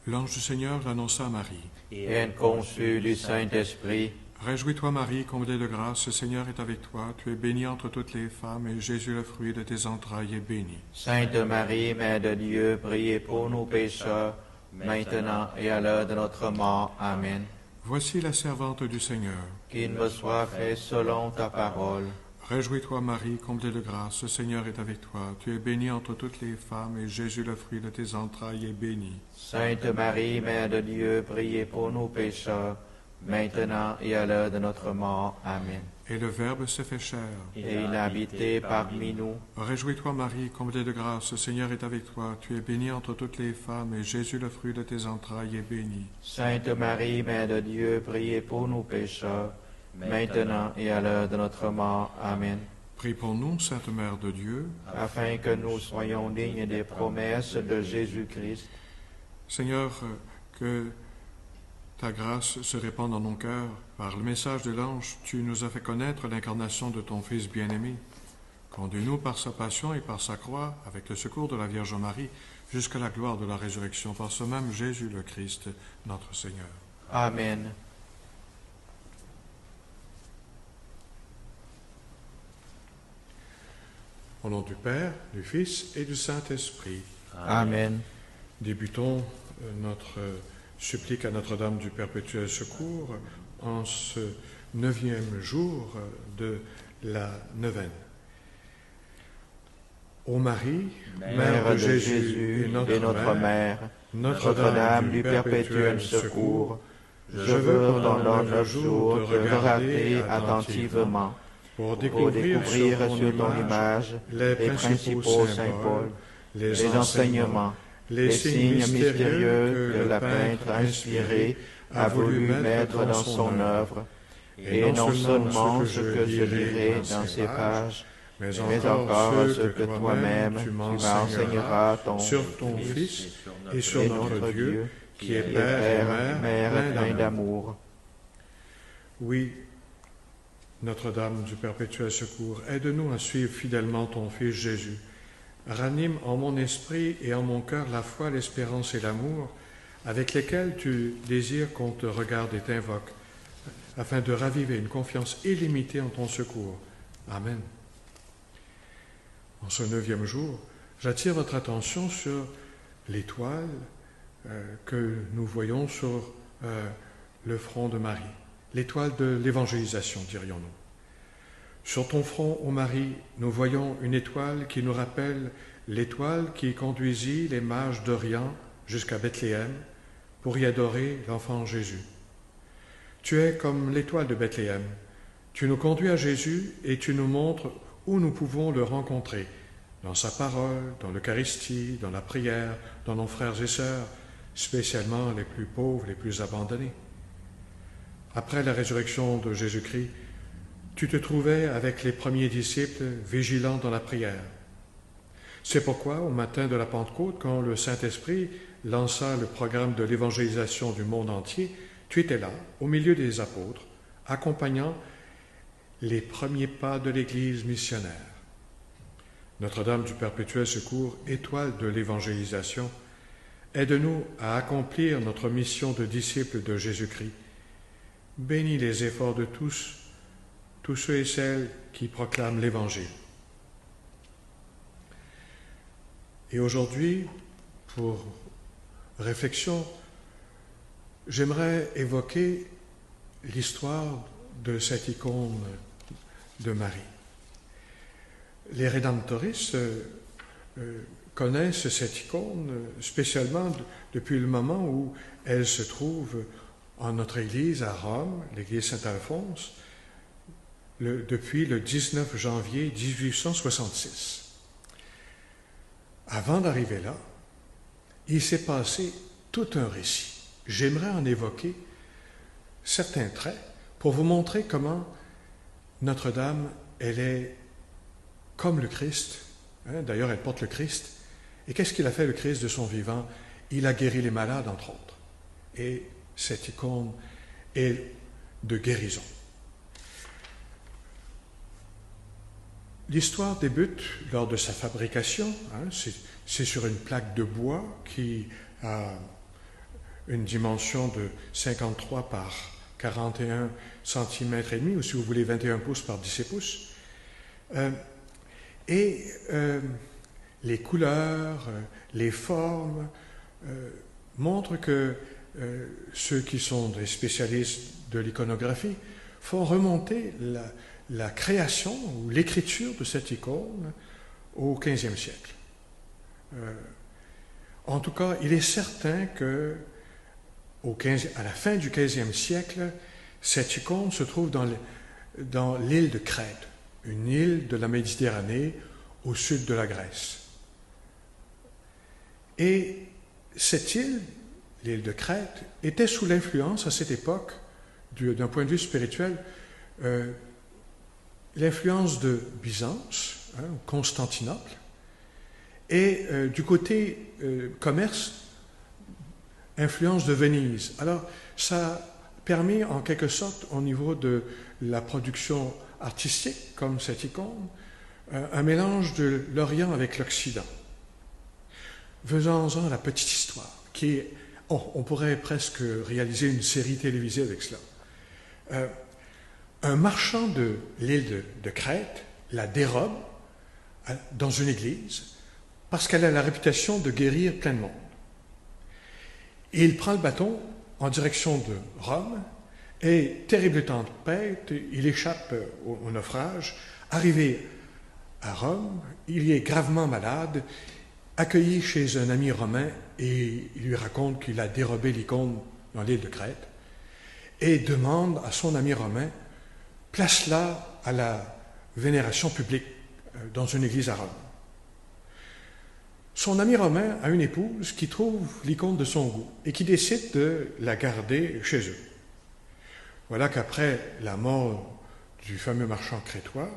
L'ange du Seigneur l'annonça à Marie. Et elle conçut du Saint-Esprit. Réjouis-toi Marie, comblée de grâce, le Seigneur est avec toi. Tu es bénie entre toutes les femmes, et Jésus, le fruit de tes entrailles, est béni. Sainte Marie, Mère de Dieu, priez pour nous pécheurs, maintenant et à l'heure de notre mort. Amen. Voici la servante du Seigneur. Qu'il me soit fait selon ta parole. Réjouis-toi Marie, comblée de grâce, le Seigneur est avec toi. Tu es bénie entre toutes les femmes, et Jésus, le fruit de tes entrailles, est béni. Sainte Marie, Mère de Dieu, priez pour nous pécheurs, maintenant et à l'heure de notre mort. Amen. Et le Verbe s'est fait chair. Et il a habité parmi nous. Réjouis-toi Marie, comblée de grâce, le Seigneur est avec toi. Tu es bénie entre toutes les femmes, et Jésus, le fruit de tes entrailles, est béni. Sainte Marie, Mère de Dieu, priez pour nous pécheurs, maintenant et à l'heure de notre mort. Amen. Prie pour nous, Sainte Mère de Dieu, Afin que nous soyons dignes des promesses de Jésus-Christ. Seigneur, que ta grâce se répande dans nos cœurs. Par le message de l'ange, tu nous as fait connaître l'incarnation de ton Fils bien-aimé. Conduis-nous par sa passion et par sa croix, avec le secours de la Vierge Marie, jusqu'à la gloire de la résurrection, par ce même Jésus le Christ, notre Seigneur. Amen. Au nom du Père, du Fils et du Saint-Esprit. Amen. Débutons notre supplique à Notre-Dame du Perpétuel Secours en ce 9e jour de la neuvaine. Ô Marie, Mère de Jésus et notre Mère, Notre-Dame du Perpétuel Secours, je veux pendant 9 jours te regarder attentivement pour découvrir sur ton image les principaux symboles, les enseignements, les signes mystérieux que le peintre inspiré a voulu mettre dans son œuvre, et non seulement ce que je lirai dans ces pages, mais encore ce que toi-même tu m'enseigneras sur ton Fils et sur notre Dieu, qui est Père et Mère plein d'amour. Oui, Notre-Dame du Perpétuel Secours, aide-nous à suivre fidèlement ton Fils Jésus. Ranime en mon esprit et en mon cœur la foi, l'espérance et l'amour avec lesquels tu désires qu'on te regarde et t'invoque, afin de raviver une confiance illimitée en ton secours. Amen. En ce 9e jour, j'attire votre attention sur l'étoile que nous voyons sur le front de Marie, l'étoile de l'évangélisation, dirions-nous. Sur ton front, ô Marie, nous voyons une étoile qui nous rappelle l'étoile qui conduisit les mages d'Orient jusqu'à Bethléem pour y adorer l'enfant Jésus. Tu es comme l'étoile de Bethléem. Tu nous conduis à Jésus et tu nous montres où nous pouvons le rencontrer, dans sa parole, dans l'Eucharistie, dans la prière, dans nos frères et sœurs, spécialement les plus pauvres, les plus abandonnés. Après la résurrection de Jésus-Christ, tu te trouvais avec les premiers disciples vigilants dans la prière. C'est pourquoi, au matin de la Pentecôte, quand le Saint-Esprit lança le programme de l'évangélisation du monde entier, tu étais là, au milieu des apôtres, accompagnant les premiers pas de l'Église missionnaire. Notre-Dame du Perpétuel Secours, étoile de l'évangélisation, aide-nous à accomplir notre mission de disciples de Jésus-Christ. Bénis les efforts de tous ceux et celles qui proclament l'Évangile. Et aujourd'hui, pour réflexion, j'aimerais évoquer l'histoire de cette icône de Marie. Les rédemptoristes connaissent cette icône spécialement depuis le moment où elle se trouve en notre église à Rome, l'église Saint-Alphonse, depuis le 19 janvier 1866. Avant d'arriver là, il s'est passé tout un récit. J'aimerais en évoquer certains traits pour vous montrer comment Notre-Dame, elle est comme le Christ. D'ailleurs, elle porte le Christ. Et qu'est-ce qu'il a fait, le Christ, de son vivant? Il a guéri les malades, entre autres. Et cette icône est de guérison. L'histoire débute lors de sa fabrication. C'est sur une plaque de bois qui a une dimension de 53 par 41 cm et demi, ou si vous voulez 21 pouces par 17 pouces. Les couleurs, les formes montrent que ceux qui sont des spécialistes de l'iconographie font remonter la création ou l'écriture de cette icône au XVe siècle. En tout cas, il est certain que à la fin du XVe siècle, cette icône se trouve dans l'île de Crète, une île de la Méditerranée au sud de la Grèce. Et cette île, l'île de Crète, était sous l'influence à cette époque, d'un point de vue spirituel, l'influence de Byzance, Constantinople, et du côté commerce, influence de Venise. Alors, ça a permis en quelque sorte, au niveau de la production artistique, comme cette icône, un mélange de l'Orient avec l'Occident. Faisons-en la petite histoire, qui est... on pourrait presque réaliser une série télévisée avec cela. Un marchand de l'île de Crète la dérobe dans une église parce qu'elle a la réputation de guérir plein de monde. Et il prend le bâton en direction de Rome et, terrible tempête, il échappe au naufrage. Arrivé à Rome, il est gravement malade, accueilli chez un ami romain et il lui raconte qu'il a dérobé l'icône dans l'île de Crète et demande à son ami romain, place-la à la vénération publique dans une église à Rome. Son ami romain a une épouse qui trouve l'icône de son goût et qui décide de la garder chez eux. Voilà qu'après la mort du fameux marchand crétois,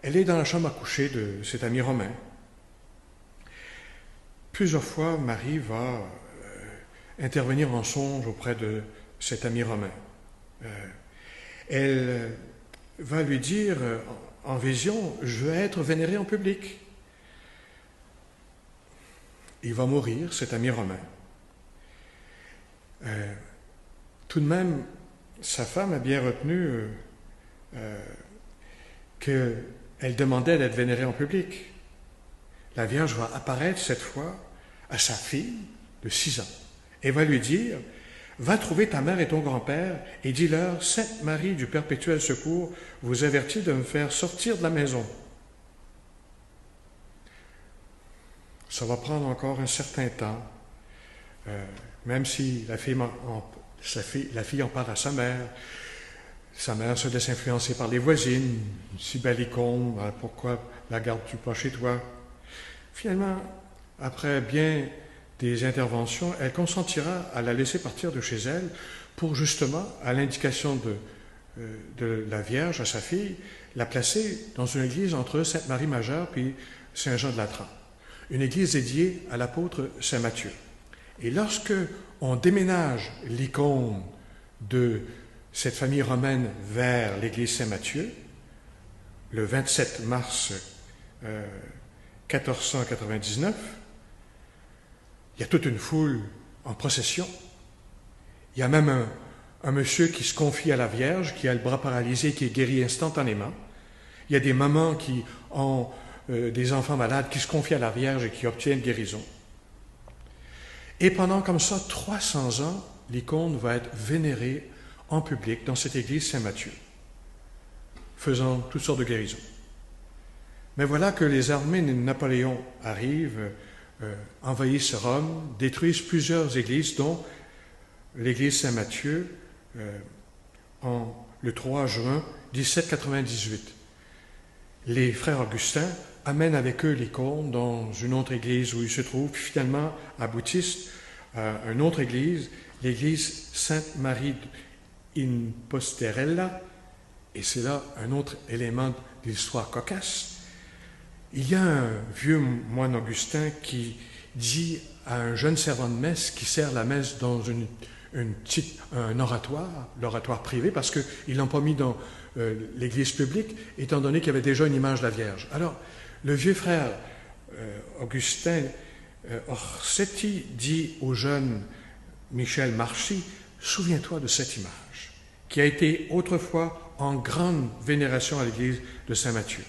elle est dans la chambre à coucher de cet ami romain. Plusieurs fois, Marie va intervenir en songe auprès de cet ami romain. Elle va lui dire en vision, je veux être vénérée en public. Il va mourir, cet ami romain. Tout de même, sa femme a bien retenu qu'elle demandait d'être vénérée en public. La Vierge va apparaître cette fois à sa fille de 6 ans et va lui dire, va trouver ta mère et ton grand-père et dis-leur, Sainte Marie du Perpétuel Secours vous avertit de me faire sortir de la maison. Ça va prendre encore un certain temps, même si la fille en parle à sa mère se laisse influencer par les voisines, une si belle icône, pourquoi la gardes-tu pas chez toi? Finalement, après bien des interventions, elle consentira à la laisser partir de chez elle pour justement, à l'indication de la Vierge, à sa fille, la placer dans une église entre Sainte-Marie Majeure puis Saint-Jean de Latran. Une église dédiée à l'apôtre Saint Matthieu. Et lorsque on déménage l'icône de cette famille romaine vers l'église Saint-Matthieu, le 27 mars 1499, il y a toute une foule en procession. Il y a même un monsieur qui se confie à la Vierge, qui a le bras paralysé, qui est guéri instantanément. Il y a des mamans qui ont des enfants malades qui se confient à la Vierge et qui obtiennent guérison. Et pendant comme ça 300 ans, l'icône va être vénérée en public dans cette église Saint-Matthieu, faisant toutes sortes de guérisons. Mais voilà que les armées de Napoléon arrivent, envahissent Rome, détruisent plusieurs églises, dont l'église Saint-Matthieu, le 3 juin 1798. Les frères Augustins amènent avec eux l'icône dans une autre église où ils se trouvent, puis finalement aboutissent à une autre église, l'église Sainte-Marie in Posterella, et c'est là un autre élément de l'histoire cocasse. Il y a un vieux moine augustin qui dit à un jeune servant de messe qui sert la messe dans un oratoire, l'oratoire privé, parce qu'ils ne l'ont pas mis dans l'église publique, étant donné qu'il y avait déjà une image de la Vierge. Alors, le vieux frère Augustin Orsetti dit au jeune Michel Marchi, souviens-toi de cette image, qui a été autrefois en grande vénération à l'église de Saint-Matthieu.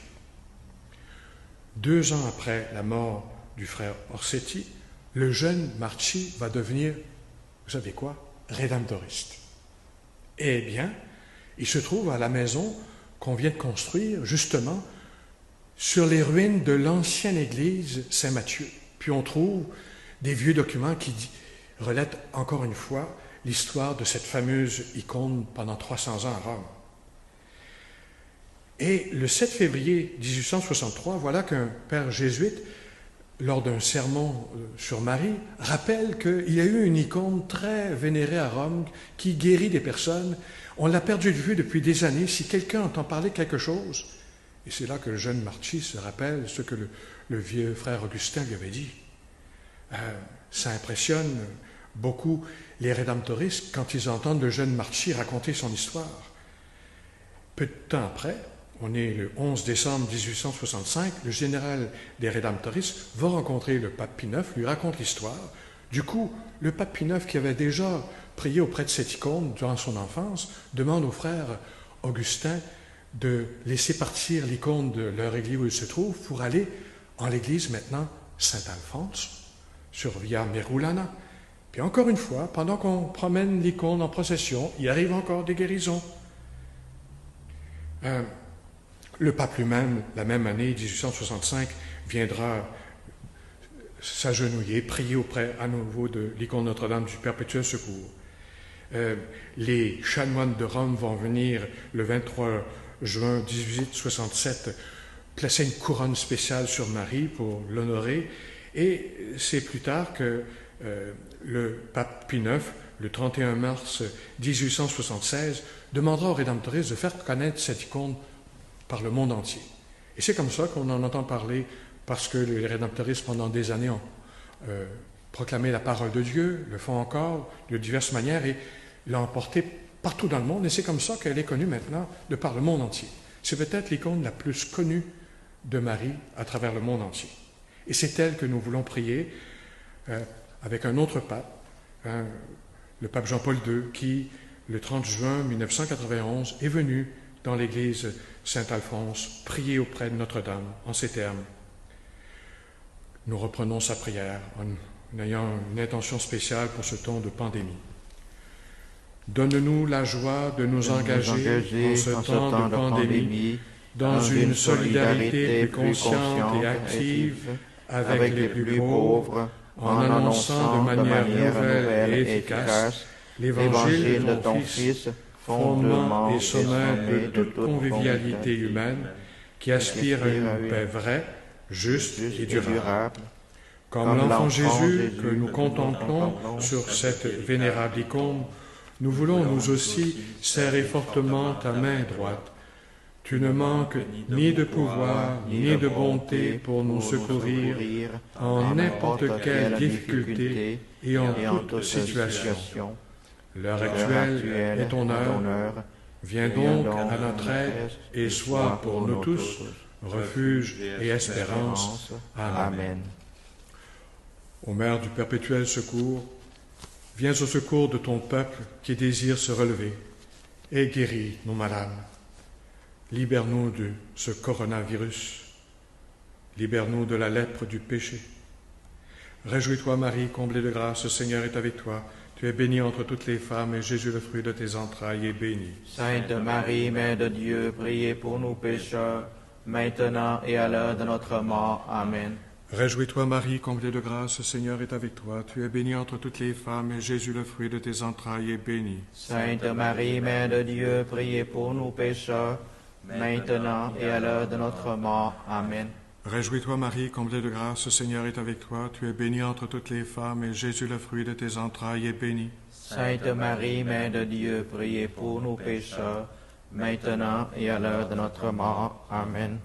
2 ans après la mort du frère Orsetti, le jeune Marchi va devenir, vous savez quoi, rédemptoriste. Eh bien, il se trouve à la maison qu'on vient de construire, justement, sur les ruines de l'ancienne église Saint-Matthieu. Puis on trouve des vieux documents qui relatent encore une fois l'histoire de cette fameuse icône pendant 300 ans à Rome. Et le 7 février 1863, voilà qu'un père jésuite, lors d'un sermon sur Marie, rappelle qu'il y a eu une icône très vénérée à Rome qui guérit des personnes. On l'a perdu de vue depuis des années. Si quelqu'un entend parler de quelque chose, et c'est là que le jeune Marchi se rappelle ce que le vieux frère Augustin lui avait dit. Ça impressionne beaucoup les rédemptoristes quand ils entendent le jeune Marchi raconter son histoire. Peu de temps après, on est le 11 décembre 1865, le général des rédemptoristes va rencontrer le pape Pie IX, lui raconte l'histoire. Du coup, le pape Pie IX, qui avait déjà prié auprès de cette icône durant son enfance, demande au frère Augustin de laisser partir l'icône de leur église où il se trouve pour aller en l'église maintenant Saint-Alphonse, sur Via Merulana. Puis encore une fois, pendant qu'on promène l'icône en procession, il arrive encore des guérisons. Le pape lui-même, la même année, 1865, viendra s'agenouiller, prier auprès à nouveau de l'icône Notre-Dame du Perpétuel Secours. Les chanoines de Rome vont venir le 23 juin 1867 placer une couronne spéciale sur Marie pour l'honorer. Et c'est plus tard que le pape Pie IX, le 31 mars 1876, demandera aux rédemptoristes de faire connaître cette icône par le monde entier. Et c'est comme ça qu'on en entend parler, parce que les rédemptoristes, pendant des années, ont proclamé la parole de Dieu, le font encore de diverses manières, et l'ont portée partout dans le monde, et c'est comme ça qu'elle est connue maintenant de par le monde entier. C'est peut-être l'icône la plus connue de Marie à travers le monde entier. Et c'est elle que nous voulons prier avec un autre pape, le pape Jean-Paul II, qui, le 30 juin 1991, est venu dans l'église Saint-Alphonse prier auprès de Notre-Dame en ces termes. Nous reprenons sa prière en ayant une intention spéciale pour ce temps de pandémie. Donne-nous la joie de nous engager en ce temps de pandémie dans une solidarité plus consciente et active avec les plus pauvres, en annonçant de manière nouvelle et efficace l'évangile de ton Fils, fondement et sommet de toute convivialité humaine, qui aspire à une paix vraie, juste et durable. Comme l'enfant Jésus que nous contemplons sur cette vénérable icône, nous voulons nous aussi serrer fortement ta main droite. Tu ne manques ni de pouvoir, ni de bonté pour nous secourir en n'importe quelle difficulté et en toute situation. L'heure actuelle est ton heure. Viens donc à notre aide et sois pour nous tous refuge et espérance. Amen. Ô Mère du perpétuel secours, viens au secours de ton peuple qui désire se relever et guéris nos malades. Libère-nous de ce coronavirus. Libère-nous de la lèpre du péché. Réjouis-toi, Marie, comblée de grâce, le Seigneur est avec toi. Tu es bénie entre toutes les femmes, et Jésus, le fruit de tes entrailles, est béni. Sainte Marie, Mère de Dieu, priez pour nous pécheurs, maintenant et à l'heure de notre mort. Amen. Réjouis-toi, Marie, comblée de grâce, le Seigneur est avec toi. Tu es bénie entre toutes les femmes, et Jésus, le fruit de tes entrailles, est béni. Sainte Marie, Mère de Dieu, priez pour nous pécheurs, maintenant et à l'heure de notre mort. Amen. Réjouis-toi, Marie, comblée de grâce, le Seigneur est avec toi. Tu es bénie entre toutes les femmes, et Jésus, le fruit de tes entrailles, est béni. Sainte Marie, Mère de Dieu, priez pour nous pécheurs, maintenant et à l'heure de notre mort. Amen.